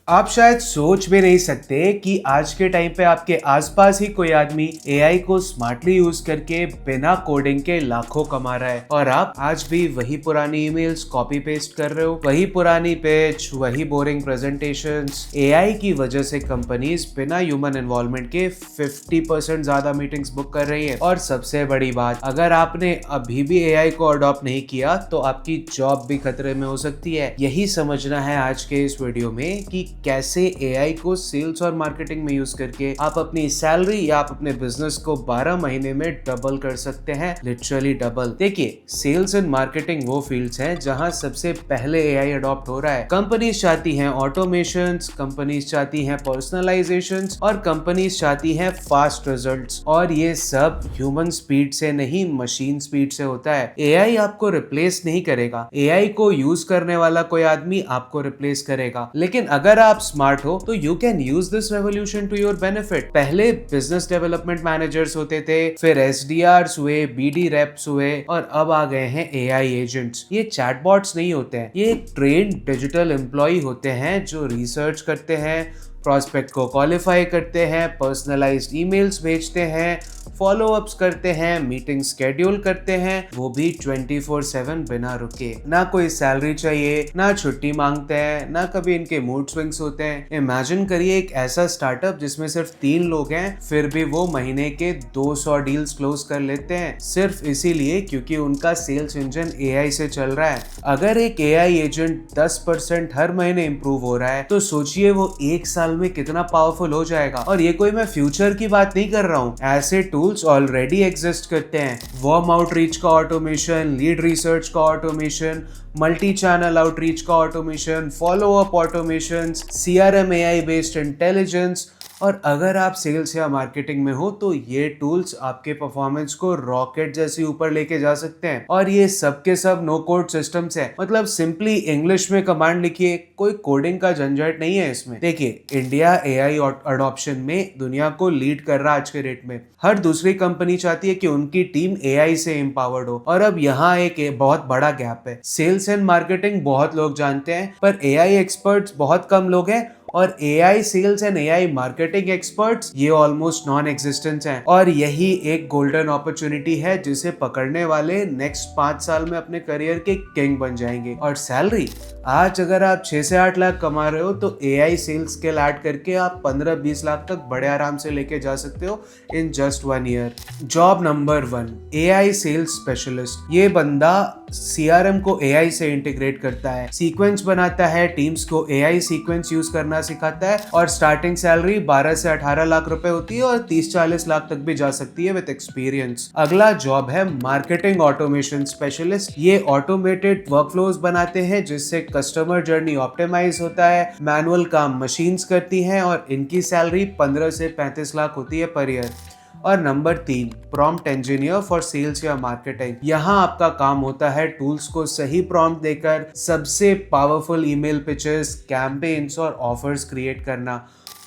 आप शायद सोच भी नहीं सकते कि आज के टाइम पे आपके आसपास ही कोई आदमी एआई को स्मार्टली यूज करके बिना कोडिंग के लाखों कमा रहा है और आप आज भी वही पुरानी ईमेल्स कॉपी पेस्ट कर रहे हो, वही पुरानी पिच, वही बोरिंग प्रेजेंटेशंस। एआई की वजह से कंपनीज बिना ह्यूमन इन्वॉल्वमेंट के 50% ज्यादा मीटिंग्स बुक कर रही है। और सबसे बड़ी बात, अगर आपने अभी भी एआई को अडॉप्ट नहीं किया तो आपकी जॉब भी खतरे में हो सकती है। यही समझना है आज के इस वीडियो में कि कैसे एआई को सेल्स और मार्केटिंग में यूज करके आप अपनी सैलरी या आप अपने बिजनेस को 12 महीने में डबल कर सकते हैं, लिटरली डबल। देखिए, सेल्स एंड मार्केटिंग वो फील्ड्स हैं जहां सबसे पहले एआई अडॉप्ट हो रहा है। कंपनीज चाहती हैं ऑटोमेशंस, कंपनीज चाहती हैं पर्सनलाइजेशंस और कंपनीज चाहती हैं फास्ट रिजल्ट्स। और ये सब ह्यूमन स्पीड से नहीं, मशीन स्पीड से होता है। एआई आपको रिप्लेस नहीं करेगा, एआई को यूज करने वाला कोई आदमी आपको रिप्लेस करेगा। लेकिन अगर आप स्मार्ट हो तो you can use this revolution to your benefit. पहले बिजनेस डेवलपमेंट मैनेजर्स होते थे, फिर एसडीआर्स हुए, बीडी रेप्स हुए और अब आ गए हैं एआई एजेंट्स। ये चैटबॉट्स नहीं होते हैं, ये ट्रेन्ड डिजिटल एम्प्लॉय होते हैं जो रिसर्च करते हैं, प्रॉस्पेक्ट को क्वालिफाई करते हैं, पर्सनलाइज्ड ईमेल्स भेजते हैं, फॉलो अप्स करते हैं, मीटिंग शेड्यूल करते हैं, वो भी 24/7 बिना रुके। ना कोई सैलरी चाहिए, ना छुट्टी मांगते हैं, ना कभी इनके मूड स्विंग्स होते हैं। इमेजिन करिए एक ऐसा स्टार्टअप जिसमें सिर्फ 3 लोग हैं, फिर भी वो महीने के 200 डील्स क्लोज कर लेते हैं, सिर्फ इसीलिए क्योंकि उनका सेल्स इंजन एआई से चल रहा है। अगर एक एआई एजेंट 10% हर महीने इंप्रूव हो रहा है तो सोचिए वो 1 साल में कितना पावरफुल हो जाएगा। और ये कोई मैं फ्यूचर की बात नहीं कर रहा हूँ, ऐसे टूल्स ऑलरेडी एग्जिस्ट करते हैं। वार्म आउटरीच का ऑटोमेशन, लीड रिसर्च का ऑटोमेशन, मल्टी चैनल आउटरीच का automation, follow up automation, CRM AI based intelligence. और अगर आप सेल्स या मार्केटिंग में हो तो ये टूल्स आपके परफॉर्मेंस को रॉकेट जैसे ऊपर लेके जा सकते हैं। और ये सब के सब नो कोड सिस्टम्स हैं, मतलब सिंपली इंग्लिश में कमांड लिखिए, कोई कोडिंग का झंझट नहीं है इसमें। देखिए, इंडिया एआई अडॉप्शन में दुनिया को लीड कर रहा है आज के रेट में। हर दूसरी कंपनी चाहती है कि उनकी टीम एआई से एम्पावर्ड हो। और अब यहाँ एक बहुत बड़ा गैप है। सेल्स एंड मार्केटिंग बहुत लोग जानते हैं पर एआई एक्सपर्ट्स बहुत कम लोग हैं, और AI sales and AI marketing experts ये ऑलमोस्ट नॉन एग्जिस्टेंट हैं। और यही एक गोल्डन अपॉर्चुनिटी है जिसे पकड़ने वाले नेक्स्ट 5 साल में अपने करियर के किंग बन जाएंगे। और सैलरी, आज अगर आप 6 से 8 लाख कमा रहे हो तो एआई सेल्स स्किल ऐड करके आप 15-20 लाख तक बड़े आराम से लेके जा सकते हो in just 1 year. Job number 1, AI sales specialist. ये बंदा सीआरएम को एआई से इंटीग्रेट करता है, सीक्वेंस बनाता है, टीम्स को एआई सीक्वेंस यूज करना सिखाता है। और स्टार्टिंग सैलरी 12 से 18 लाख रुपए होती है और 30-40 लाख तक भी जा सकती है विद एक्सपीरियंस। अगला जॉब है मार्केटिंग ऑटोमेशन स्पेशलिस्ट। ये ऑटोमेटेड वर्कफ्लोज बनाते हैं जिससे कस्टमर जर्नी ऑप्टिमाइज होता है, मैनुअल काम मशीन्स करती हैं और इनकी सैलरी 15 से 35 लाख होती है पर ईयर। और number 3, prompt engineer for sales या मार्केटिंग। यहाँ आपका काम होता है टूल्स को सही प्रॉम्प्ट देकर सबसे पावरफुल ईमेल पिचेस, कैंपेन्स और ऑफर्स क्रिएट करना।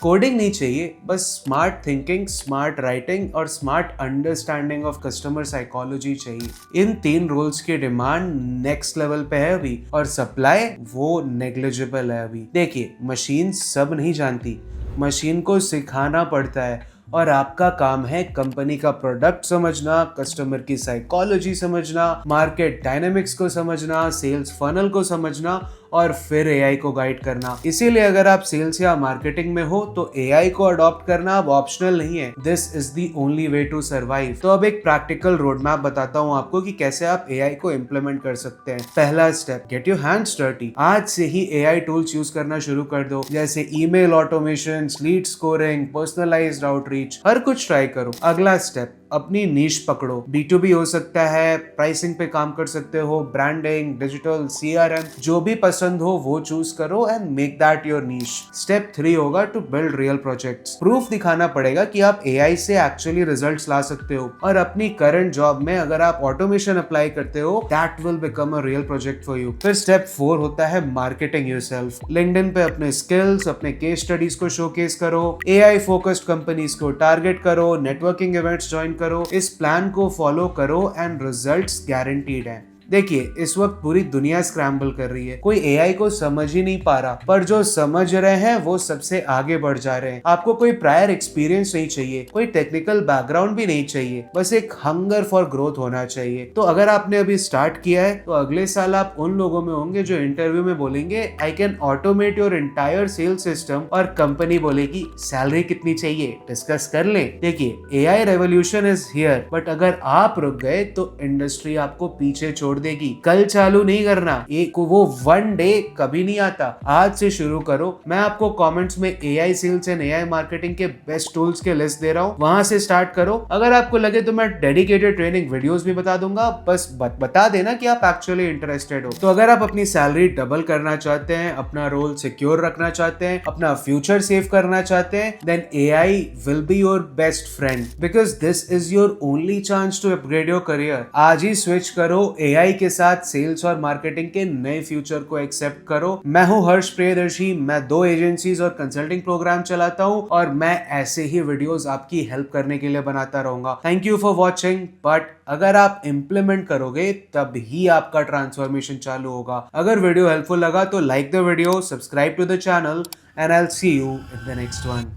कोडिंग नहीं चाहिए, बस स्मार्ट थिंकिंग, स्मार्ट राइटिंग और smart understanding of customer psychology चाहिए। इन 3 रोल्स की डिमांड नेक्स्ट लेवल पे है अभी, और सप्लाई वो नेग्लिजिबल है अभी। देखिए, मशीन सब नहीं जानती, मशीन को सिखाना पड़ता है और आपका काम है कंपनी का प्रोडक्ट समझना, कस्टमर की साइकोलॉजी समझना, मार्केट डायनेमिक्स को समझना, सेल्स फनल को समझना और फिर एआई को गाइड करना। इसीलिए अगर आप सेल्स या मार्केटिंग में हो तो एआई को अडॉप्ट करना अब ऑप्शनल नहीं है, this is the only way to survive. तो अब एक प्रैक्टिकल रोड मैप बताता हूँ आपको कि कैसे आप एआई को इम्प्लीमेंट कर सकते हैं। पहला step, get your hands dirty. आज से ही एआई टूल्स यूज करना शुरू कर दो, जैसे email automation, lead scoring, personalised outreach, हर कुछ ट्राई करो। अगला स्टेप, अपनी नीश पकड़ो। B2B हो सकता है, प्राइसिंग पे काम कर सकते हो, ब्रांडिंग, डिजिटल, सीआरएम, जो भी पसंद हो वो चूज करो and make that your niche. Step 3 होगा to build real projects. Proof दिखाना पड़ेगा कि आप एआई से एक्चुअली रिजल्ट्स ला सकते हो। और अपनी करंट जॉब में अगर आप ऑटोमेशन अप्लाई करते हो, that will become a real project for you. फिर स्टेप 4 होता है मार्केटिंग योरसेल्फ। लिंक्डइन पे अपने स्किल्स, अपने केस स्टडीज को शोकेस करो, एआई फोकस्ड कंपनीज को टारगेट करो, नेटवर्किंग इवेंट्स ज्वाइन करो। इस प्लान को फॉलो करो एंड रिजल्ट्स गारंटीड हैं। देखिए, इस वक्त पूरी दुनिया स्क्रैम्बल कर रही है, कोई एआई को समझ ही नहीं पा रहा, पर जो समझ रहे हैं वो सबसे आगे बढ़ जा रहे हैं। आपको कोई प्रायर एक्सपीरियंस नहीं चाहिए, कोई टेक्निकल बैकग्राउंड भी नहीं चाहिए, बस एक हंगर फॉर ग्रोथ होना चाहिए। तो अगर आपने अभी स्टार्ट किया है तो अगले साल आप उन लोगों में होंगे जो इंटरव्यू में बोलेंगे I can automate your entire sales system, और कंपनी बोलेगी सैलरी कितनी चाहिए, डिस्कस कर ले। देखिए, AI revolution is here, but अगर आप रुक गए तो इंडस्ट्री आपको पीछे छोड़ देगी। कल चालू नहीं करना, एक वो वन डे कभी नहीं आता, आज से शुरू करो। मैं आपको कमेंट्स में AI sales and AI marketing के बेस्ट टूल्स के लिस्ट दे रहा हूँ, वहां से स्टार्ट करो। अगर आपको लगे तो मैं डेडिकेटेड ट्रेनिंग वीडियोस भी बता दूंगा, बस बता देना कि आप एक्चुअली इंटरेस्टेड हो। तो अगर आप अपनी सैलरी डबल करना चाहते हैं, अपना रोल सिक्योर रखना चाहते हैं, अपना फ्यूचर सेव करना चाहते हैं, then AI will be your best friend, because this is your only chance to upgrade your career. आज ही स्विच करो, एआई के साथ सेल्स और मार्केटिंग के नए फ्यूचर को एक्सेप्ट करो। मैं हूं हर्ष प्रियदर्शी, मैं 2 एजेंसीज और कंसल्टिंग प्रोग्राम चलाता हूं, और मैं ऐसे ही वीडियोस आपकी हेल्प करने के लिए बनाता रहूंगा। Thank you for watching, but अगर आप इम्प्लीमेंट करोगे तब ही आपका ट्रांसफॉर्मेशन चालू होगा। अगर वीडियो हेल्पफुल लगा तो like the video, subscribe to the channel, and I'll see you in the next one.